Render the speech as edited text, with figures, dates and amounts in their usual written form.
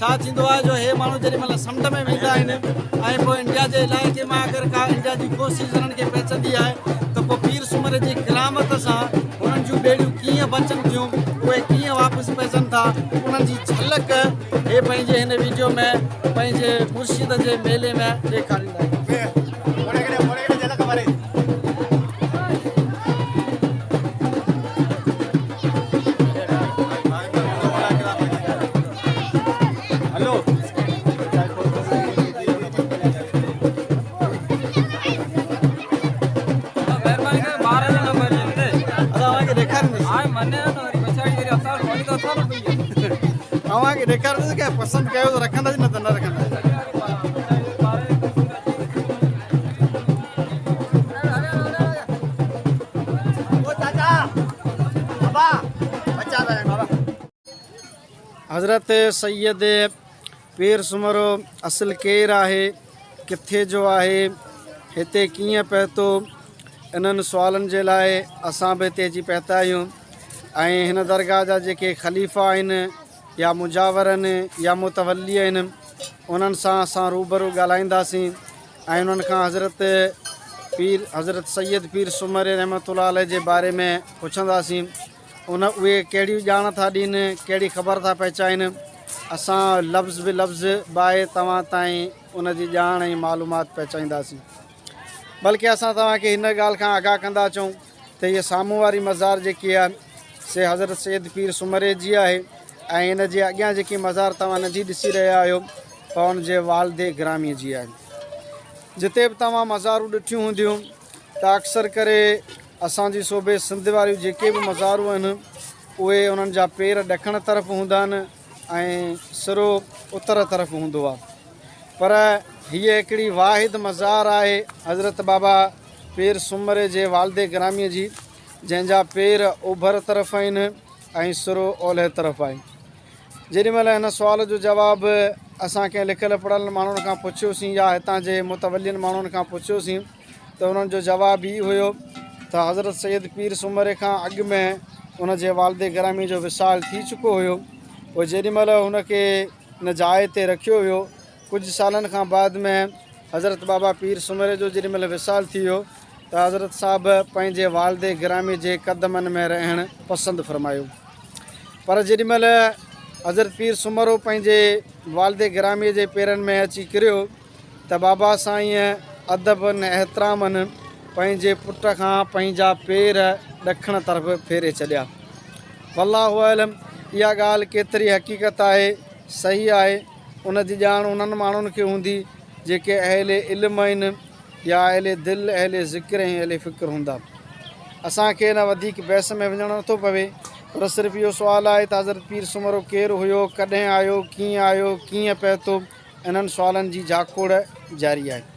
छा थींदो आहे जो हे माण्हू जेॾी महिल समुंड में वेंदा आहिनि ऐं पोइ इंडिया जे इलाइक़े मां अगरि का इंडिया जी कोशिश हुननि खे पइजंदी आहे त पोइ पीर सूमर जी क़यामत सां हुननि जूं ॿेड़ियूं कीअं बचनि थियूं, उहे कीअं वापसि पइजनि था, उन्हनि जी झलक हे पंहिंजे हिन वीडियो में पंहिंजे मुर्शिद जे मेले में ॾेखारींदा आहिनि। तव्हांखे ॾेखारींदासीं की पसंदि कयो त रखंदासीं न त न रखंदासीं। हज़रत सैयद पीर सुमरो असुल केरु आहे, किथे जो आहे, हिते कीअं पहुतो, इन्हनि सुवालनि जे लाइ असां बि हिते अची पहुता आहियूं। ऐं हिन दरगाह जा जेके ख़लीफ़ा आहिनि या मुजावर आहिनि या मुतवली आहिनि उन्हनि सां असां रूबरू ॻाल्हाईंदासीं ऐं उन्हनि खां हज़रत सैयद पीर सुमर रहमतुल्लाह अलैह जे बारे में पुछंदासीं। उहे कहिड़ी ॼाण था ॾियनि, कहिड़ी ख़बर था पहुचाइनि। असां लफ़्ज़ बि लफ़्ज़ बाए तव्हां ताईं उन जी ॼाण ऐं मालूमात पहुचाईंदासीं। बल्कि असां तव्हांखे हिन ॻाल्हि खां आगाह कंदा अचूं त हीअ साम्हूं वारी मज़ार जेकी आहे से हज़रत सैयद पीर सुमरे जी आहे ऐं इन जे अॻियां जेकी मज़ार तव्हां नंढी ॾिसी रहिया आहियो त उन जे वालदे ग्रामीअ जी आहे। जिते बि तव्हां मज़ारूं ॾिठियूं हूंदियूं त अक्सर करे असांजी सूबे सिंध वारियूं जेके बि मज़ारूं आहिनि उहे उन्हनि जा पेर ॾखण तरफ़ हूंदा आहिनि ऐं सिरो उत्तर तरफ़ हूंदो आहे। पर हीअ हिकिड़ी वाहिद मज़ार आहे हज़रत बाबा पीर सुमरे जे वालदे ग्रामीअ जी, जंहिंजा पेर ओभर तरफ़ आहिनि ऐं सिरो ओलह तरफ़ आहे। जेॾीमहिल हिन सुवाल जो जवाबु असां कंहिं लिखियल पढ़ियल माण्हुनि खां पुछियोसीं या हितां जे मुतवलियुनि माण्हुनि खां पुछियोसीं त उन्हनि जो जवाबु ई हुयो त हज़रत सैयद पीर सुमरे खां अॻु में उन जे वालदे ग्रामी जो विसाल थी चुको हुयो। पोइ जेॾीमहिल हुनखे हिन जाइ ते रखियो वियो, कुझु सालनि खां बाद में हज़रत बाबा पीर सुमरे जो जेॾीमहिल विसाल थी वियो त हज़रत साहिबु पंहिंजे वालदे ग्रामी जे क़दमनि में रहणु पसंदि फ़रमायो। पर जेॾीमहिल हज़रत पीर सुमरो पंहिंजे वालदे ग्रामीअ जे पेरनि में अची किरियो त बाबा साईं अदबनि एतिरामनि पंहिंजे पुट खां पंहिंजा पेर ॾखण तरफ़ फेरे छॾिया। वल्लाहु आलम, इहा ॻाल्हि केतिरी हक़ीक़त आहे, सही आहे, उन जी ॼाण उन्हनि माण्हुनि खे हूंदी जेके अहले इल्म आहिनि या अहले दिलि, अहले ज़िक्र ऐं अहले फ़िक्र हूंदा। असांखे न वधीक बहस में वञणो नथो पवे, पर सिर्फ़ु इहो सुवालु आहे त हज़रत पीर सुमरो केरु हुयो, कॾहिं आयो, कीअं पहुतो, इन्हनि सुवालनि जी झाकोड़ जारी आहे।